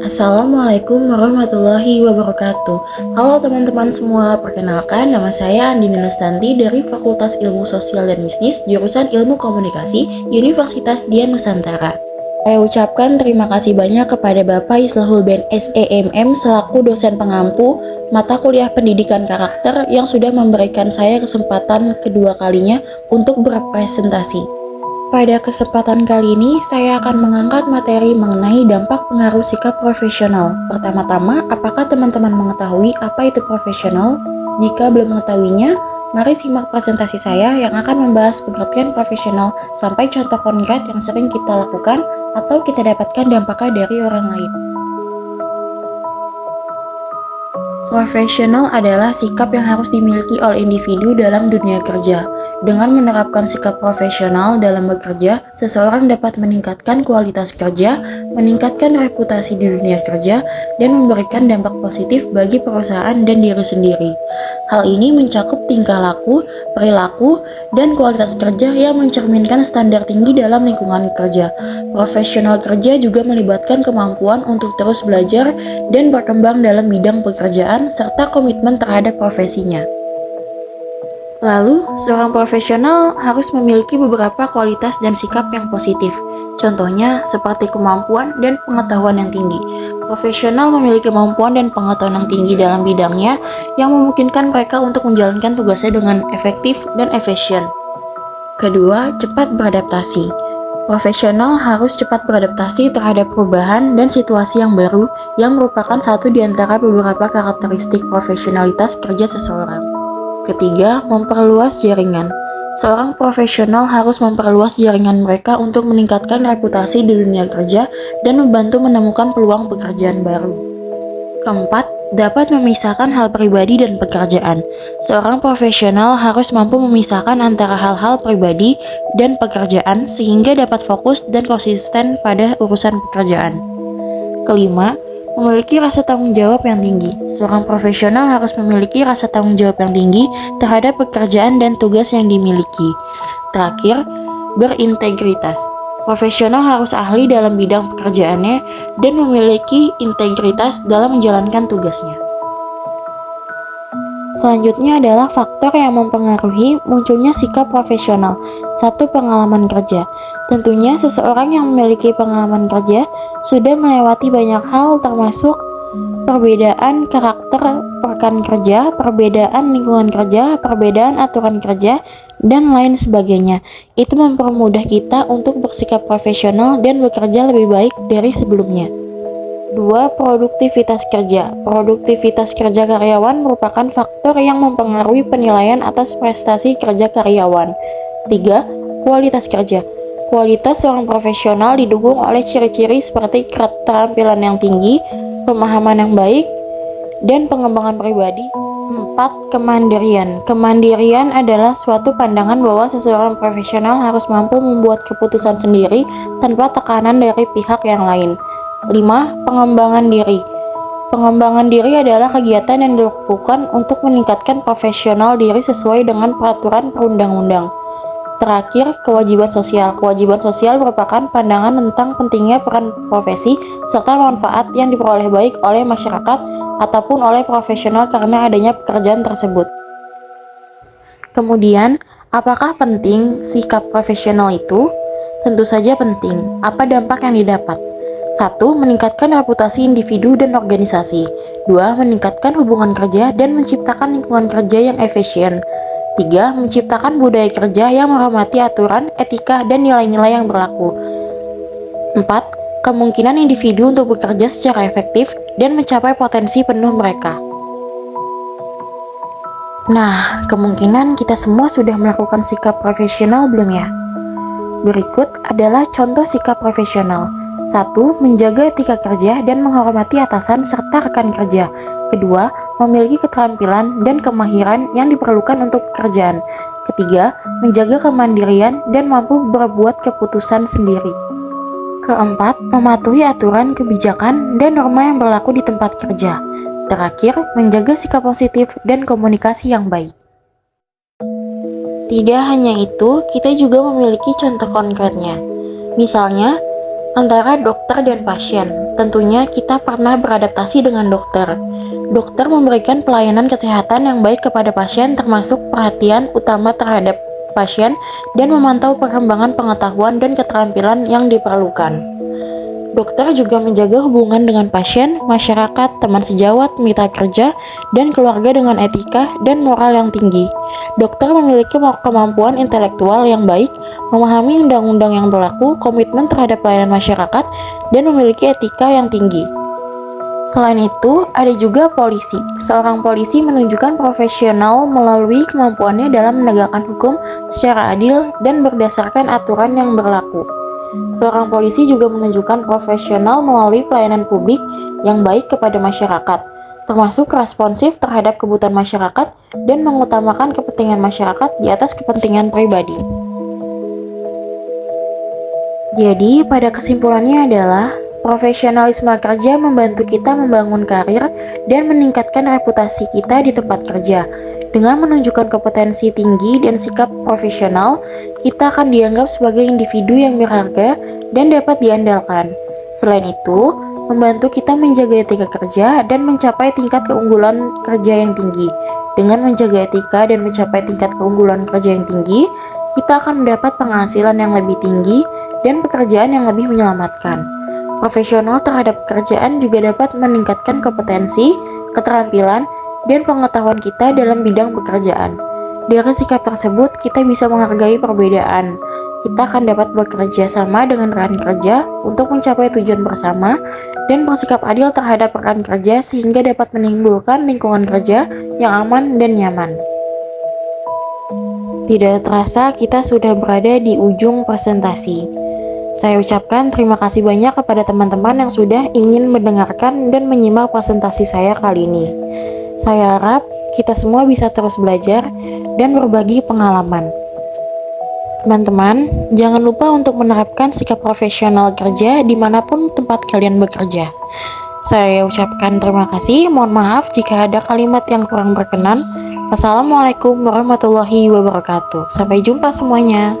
Assalamualaikum warahmatullahi wabarakatuh. Halo teman-teman semua, perkenalkan nama saya Andini Lestanti dari Fakultas Ilmu Sosial dan Bisnis, jurusan Ilmu Komunikasi, Universitas Dian Nusantara. Saya ucapkan terima kasih banyak kepada Bapak Islahul Ben SEMM selaku dosen pengampu mata kuliah pendidikan karakter yang sudah memberikan saya kesempatan kedua kalinya untuk berpresentasi. Pada kesempatan kali ini, saya akan mengangkat materi mengenai dampak pengaruh sikap profesional. Pertama-tama, apakah teman-teman mengetahui apa itu profesional? Jika belum mengetahuinya, mari simak presentasi saya yang akan membahas pengertian profesional sampai contoh konkret yang sering kita lakukan atau kita dapatkan dampaknya dari orang lain. Profesional adalah sikap yang harus dimiliki oleh individu dalam dunia kerja. Dengan menerapkan sikap profesional dalam bekerja, seseorang dapat meningkatkan kualitas kerja, meningkatkan reputasi di dunia kerja, dan memberikan dampak positif bagi perusahaan dan diri sendiri. Hal ini mencakup tingkah laku, perilaku, dan kualitas kerja yang mencerminkan standar tinggi dalam lingkungan kerja. Profesional kerja juga melibatkan kemampuan untuk terus belajar dan berkembang dalam bidang pekerjaan serta komitmen terhadap profesinya. Lalu, seorang profesional harus memiliki beberapa kualitas dan sikap yang positif. Contohnya seperti kemampuan dan pengetahuan yang tinggi. Profesional memiliki kemampuan dan pengetahuan yang tinggi dalam bidangnya yang memungkinkan mereka untuk menjalankan tugasnya dengan efektif dan efisien. Kedua, cepat beradaptasi. Profesional harus cepat beradaptasi terhadap perubahan dan situasi yang baru yang merupakan satu di antara beberapa karakteristik profesionalitas kerja seseorang. Ketiga, memperluas jaringan. Seorang profesional harus memperluas jaringan mereka untuk meningkatkan reputasi di dunia kerja dan membantu menemukan peluang pekerjaan baru. Keempat, dapat memisahkan hal pribadi dan pekerjaan. Seorang profesional harus mampu memisahkan antara hal-hal pribadi dan pekerjaan sehingga dapat fokus dan konsisten pada urusan pekerjaan. Kelima, memiliki rasa tanggung jawab yang tinggi. Seorang profesional harus memiliki rasa tanggung jawab yang tinggi terhadap pekerjaan dan tugas yang dimiliki. Terakhir, berintegritas. Profesional harus ahli dalam bidang pekerjaannya dan memiliki integritas dalam menjalankan tugasnya. Selanjutnya adalah faktor yang mempengaruhi munculnya sikap profesional. 1. Pengalaman kerja. Tentunya seseorang yang memiliki pengalaman kerja sudah melewati banyak hal termasuk perbedaan karakter rekan kerja, perbedaan lingkungan kerja, perbedaan aturan kerja, dan lain sebagainya. Itu mempermudah kita untuk bersikap profesional dan bekerja lebih baik dari sebelumnya. 2. Produktivitas kerja. Produktivitas kerja karyawan merupakan faktor yang mempengaruhi penilaian atas prestasi kerja karyawan. 3. Kualitas kerja. Kualitas seorang profesional didukung oleh ciri-ciri seperti keterampilan yang tinggi, pemahaman yang baik, dan pengembangan pribadi. 4. Kemandirian. Kemandirian adalah suatu pandangan bahwa seseorang profesional harus mampu membuat keputusan sendiri tanpa tekanan dari pihak yang lain. 5. Pengembangan diri. Pengembangan diri adalah kegiatan yang dilakukan untuk meningkatkan profesional diri sesuai dengan peraturan perundang-undang. Terakhir, kewajiban sosial. Kewajiban sosial merupakan pandangan tentang pentingnya peran profesi serta manfaat yang diperoleh baik oleh masyarakat ataupun oleh profesional karena adanya pekerjaan tersebut. Kemudian, apakah penting sikap profesional itu? Tentu saja penting. Apa dampak yang didapat? 1. Meningkatkan reputasi individu dan organisasi. 2. Meningkatkan hubungan kerja dan menciptakan lingkungan kerja yang efisien. 3. Menciptakan budaya kerja yang menghormati aturan, etika, dan nilai-nilai yang berlaku. 4. Kemungkinan individu untuk bekerja secara efektif dan mencapai potensi penuh mereka. Nah, kemungkinan kita semua sudah melakukan sikap profesional belum ya? Berikut adalah contoh sikap profesional. 1. Menjaga etika kerja dan menghormati atasan serta rekan kerja. 2. Memiliki keterampilan dan kemahiran yang diperlukan untuk pekerjaan. 3. Menjaga kemandirian dan mampu berbuat keputusan sendiri. 4. Mematuhi aturan, kebijakan, dan norma yang berlaku di tempat kerja. Terakhir, menjaga sikap positif dan komunikasi yang baik. Tidak hanya itu, kita juga memiliki contoh konkretnya. Misalnya, antara dokter dan pasien. Tentunya kita pernah beradaptasi dengan dokter. Dokter memberikan pelayanan kesehatan yang baik kepada pasien, termasuk perhatian utama terhadap pasien dan memantau perkembangan pengetahuan dan keterampilan yang diperlukan. Dokter juga menjaga hubungan dengan pasien, masyarakat, teman sejawat, mitra kerja, dan keluarga dengan etika dan moral yang tinggi. Dokter memiliki kemampuan intelektual yang baik, memahami undang-undang yang berlaku, komitmen terhadap pelayanan masyarakat, dan memiliki etika yang tinggi. Selain itu, ada juga polisi. Seorang polisi menunjukkan profesional melalui kemampuannya dalam menegakkan hukum secara adil dan berdasarkan aturan yang berlaku. Seorang polisi juga menunjukkan profesional melalui pelayanan publik yang baik kepada masyarakat, termasuk responsif terhadap kebutuhan masyarakat dan mengutamakan kepentingan masyarakat di atas kepentingan pribadi. Jadi, pada kesimpulannya adalah profesionalisme kerja membantu kita membangun karir dan meningkatkan reputasi kita di tempat kerja. Dengan menunjukkan kompetensi tinggi dan sikap profesional, kita akan dianggap sebagai individu yang berharga dan dapat diandalkan. Selain itu, membantu kita menjaga etika kerja dan mencapai tingkat keunggulan kerja yang tinggi. Dengan menjaga etika dan mencapai tingkat keunggulan kerja yang tinggi, kita akan mendapat penghasilan yang lebih tinggi dan pekerjaan yang lebih menyelamatkan. Profesional terhadap pekerjaan juga dapat meningkatkan kompetensi, keterampilan, dan pengetahuan kita dalam bidang pekerjaan. Dari sikap tersebut, kita bisa menghargai perbedaan. Kita akan dapat bekerja sama dengan rekan kerja untuk mencapai tujuan bersama dan bersikap adil terhadap rekan kerja sehingga dapat menimbulkan lingkungan kerja yang aman dan nyaman. Tidak terasa kita sudah berada di ujung presentasi. Saya ucapkan terima kasih banyak kepada teman-teman yang sudah ingin mendengarkan dan menyimak presentasi saya kali ini. Saya harap kita semua bisa terus belajar dan berbagi pengalaman. Teman-teman, jangan lupa untuk menerapkan sikap profesional kerja dimanapun tempat kalian bekerja. Saya ucapkan terima kasih, mohon maaf jika ada kalimat yang kurang berkenan. Wassalamualaikum warahmatullahi wabarakatuh. Sampai jumpa semuanya.